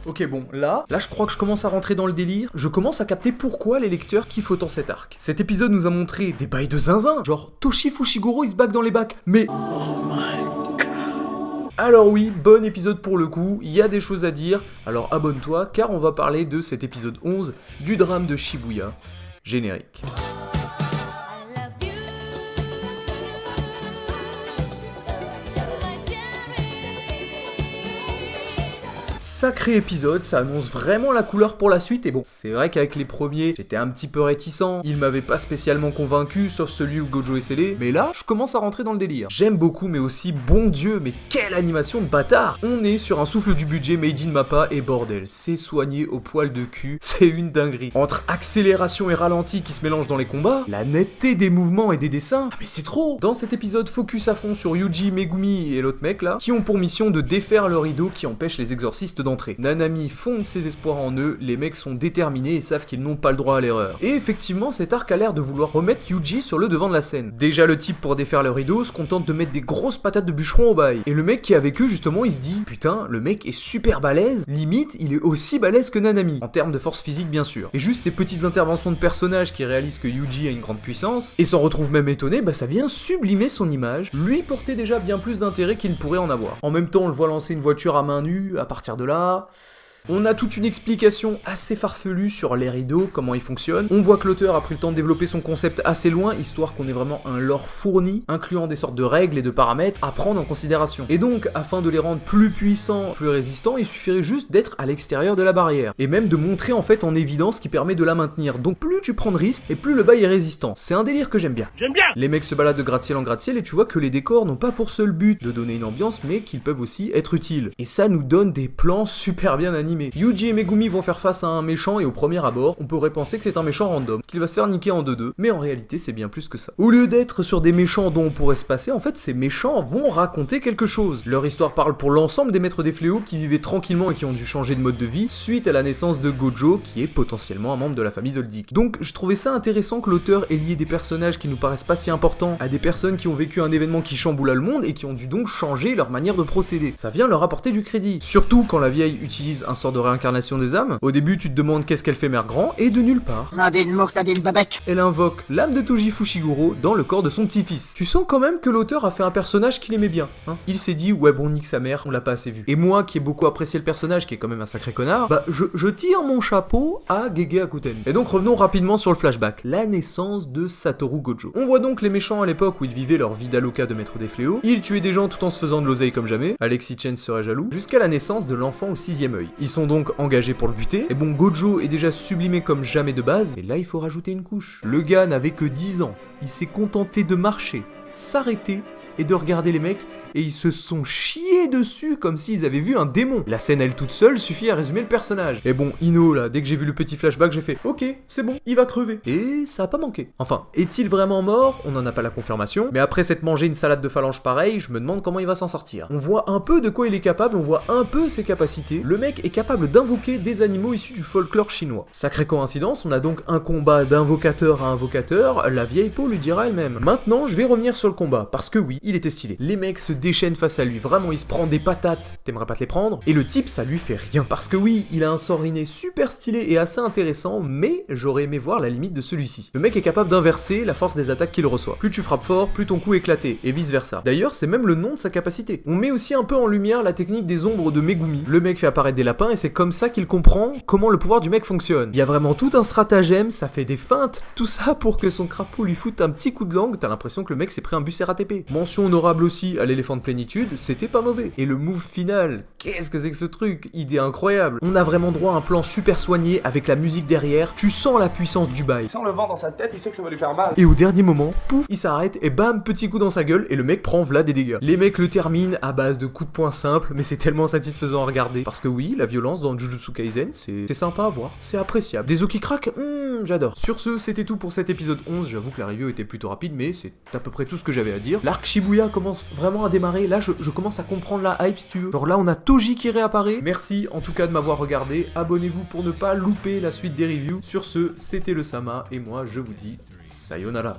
Ok bon, là je crois que je commence à rentrer dans le délire, je commence à capter pourquoi les lecteurs kiffent autant cet arc. Cet épisode nous a montré des bails de zinzin, genre Toshi Fushiguro il se back dans les bacs, mais... Alors oui, bon épisode pour le coup, il y a des choses à dire, alors abonne-toi car on va parler de cet épisode 11 du drame de Shibuya. Générique. Sacré épisode, ça annonce vraiment la couleur pour la suite et bon, c'est vrai qu'avec les premiers, j'étais un petit peu réticent, ils m'avaient pas spécialement convaincu, sauf celui où Gojo est scellé, mais là, je commence à rentrer dans le délire. J'aime beaucoup, mais aussi, bon Dieu, mais quelle animation de bâtard! On est sur un souffle du budget made in Mappa et bordel, c'est soigné au poil de cul, c'est une dinguerie. Entre accélération et ralenti qui se mélangent dans les combats, la netteté des mouvements et des dessins, mais c'est trop! Dans cet épisode, focus à fond sur Yuji, Megumi et l'autre mec là, qui ont pour mission de défaire le rideau qui empêche les exorcistes d'entrée. Nanami fonde ses espoirs en eux, les mecs sont déterminés et savent qu'ils n'ont pas le droit à l'erreur. Et effectivement, cet arc a l'air de vouloir remettre Yuji sur le devant de la scène. Déjà le type pour défaire le rideau se contente de mettre des grosses patates de bûcheron au bail. Et le mec qui est avec eux justement, il se dit putain, le mec est super balèze, limite il est aussi balèze que Nanami, en termes de force physique bien sûr. Et juste ces petites interventions de personnages qui réalisent que Yuji a une grande puissance, et s'en retrouve même étonné, bah ça vient sublimer son image, lui porter déjà bien plus d'intérêt qu'il ne pourrait en avoir. En même temps on le voit lancer une voiture à main nue, à partir de là... On a toute une explication assez farfelue sur les rideaux, comment ils fonctionnent. On voit que l'auteur a pris le temps de développer son concept assez loin, histoire qu'on ait vraiment un lore fourni, incluant des sortes de règles et de paramètres à prendre en considération. Et donc, afin de les rendre plus puissants, plus résistants, il suffirait juste d'être à l'extérieur de la barrière. Et même de montrer en fait en évidence ce qui permet de la maintenir. Donc plus tu prends de risques, et plus le bail est résistant. C'est un délire que j'aime bien. Les mecs se baladent de gratte-ciel en gratte-ciel et tu vois que les décors n'ont pas pour seul but de donner une ambiance, mais qu'ils peuvent aussi être utiles. Et ça nous donne des plans super bien animés. Yuji et Megumi vont faire face à un méchant et au premier abord, on pourrait penser que c'est un méchant random, qu'il va se faire niquer en 2-2, mais en réalité c'est bien plus que ça. Au lieu d'être sur des méchants dont on pourrait se passer, en fait ces méchants vont raconter quelque chose. Leur histoire parle pour l'ensemble des maîtres des fléaux qui vivaient tranquillement et qui ont dû changer de mode de vie suite à la naissance de Gojo, qui est potentiellement un membre de la famille Zoldyck. Donc je trouvais ça intéressant que l'auteur ait lié des personnages qui nous paraissent pas si importants à des personnes qui ont vécu un événement qui chamboula le monde et qui ont dû donc changer leur manière de procéder. Ça vient leur apporter du crédit. Surtout quand la vieille utilise un sort de réincarnation des âmes. Au début, tu te demandes qu'est-ce qu'elle fait mère grand, et de nulle part, elle invoque l'âme de Toshi Fushiguro dans le corps de son petit-fils. Tu sens quand même que l'auteur a fait un personnage qu'il aimait bien, hein. Il s'est dit, ouais bon, nique sa mère, on l'a pas assez vu. Et moi, qui ai beaucoup apprécié le personnage, qui est quand même un sacré connard, bah je tire mon chapeau à Gege Akuten. Et donc revenons rapidement sur le flashback, la naissance de Satoru Gojo. On voit donc les méchants à l'époque où ils vivaient leur vie d'Aloka de maître des fléaux, ils tuaient des gens tout en se faisant de l'oseille comme jamais, Alexis Chen serait jaloux, jusqu'à la naissance de l'enfant au 6e œil. Ils sont donc engagé pour le buter, et bon Gojo est déjà sublimé comme jamais de base, et là il faut rajouter une couche. Le gars n'avait que 10 ans, il s'est contenté de marcher, s'arrêter, et de regarder les mecs, et ils se sont chiés dessus comme s'ils avaient vu un démon. La scène elle toute seule suffit à résumer le personnage. Et bon, Ino là, dès que j'ai vu le petit flashback, j'ai fait ok, c'est bon, il va crever. Et ça a pas manqué. Enfin, est-il vraiment mort? On n'en a pas la confirmation, mais après s'être mangé une salade de phalange pareille, je me demande comment il va s'en sortir. On voit un peu de quoi il est capable, on voit un peu ses capacités. Le mec est capable d'invoquer des animaux issus du folklore chinois. Sacrée coïncidence, on a donc un combat d'invocateur à invocateur, la vieille peau lui dira elle-même. Maintenant, je vais revenir sur le combat, parce que oui, il était stylé. Les mecs se déchaînent face à lui, vraiment il se prend des patates, t'aimerais pas te les prendre, et le type ça lui fait rien, parce que oui, il a un sort inné super stylé et assez intéressant, mais j'aurais aimé voir la limite de celui-ci. Le mec est capable d'inverser la force des attaques qu'il reçoit. Plus tu frappes fort, plus ton coup est éclaté, et vice versa. D'ailleurs, c'est même le nom de sa capacité. On met aussi un peu en lumière la technique des ombres de Megumi. Le mec fait apparaître des lapins, et c'est comme ça qu'il comprend comment le pouvoir du mec fonctionne. Il y a vraiment tout un stratagème, ça fait des feintes, tout ça pour que son crapaud lui foute un petit coup de langue, t'as l'impression que le mec s'est pris un bus RATP. Mention honorable aussi à l'éléphant de plénitude, c'était pas mauvais. Et le move final, qu'est-ce que c'est que ce truc? Idée incroyable. On a vraiment droit à un plan super soigné avec la musique derrière, tu sens la puissance du bail. Il sent le vent dans sa tête, il sait que ça va lui faire mal. Et au dernier moment, pouf, il s'arrête et bam, petit coup dans sa gueule et le mec prend v'là des dégâts. Les mecs le terminent à base de coups de poing simples, mais c'est tellement satisfaisant à regarder. Parce que oui, la violence dans Jujutsu Kaisen, c'est sympa à voir, c'est appréciable. Des os qui craquent, j'adore. Sur ce, c'était tout pour cet épisode 11, j'avoue que la review était plutôt rapide, mais c'est à peu près tout ce que j'avais à dire. L'arc Shibuya commence vraiment à démarrer, là je commence à comprendre la hype si tu veux. Genre là on a Toji qui réapparaît. Merci en tout cas de m'avoir regardé, abonnez-vous pour ne pas louper la suite des reviews. Sur ce, c'était le Sama, et moi je vous dis sayonara.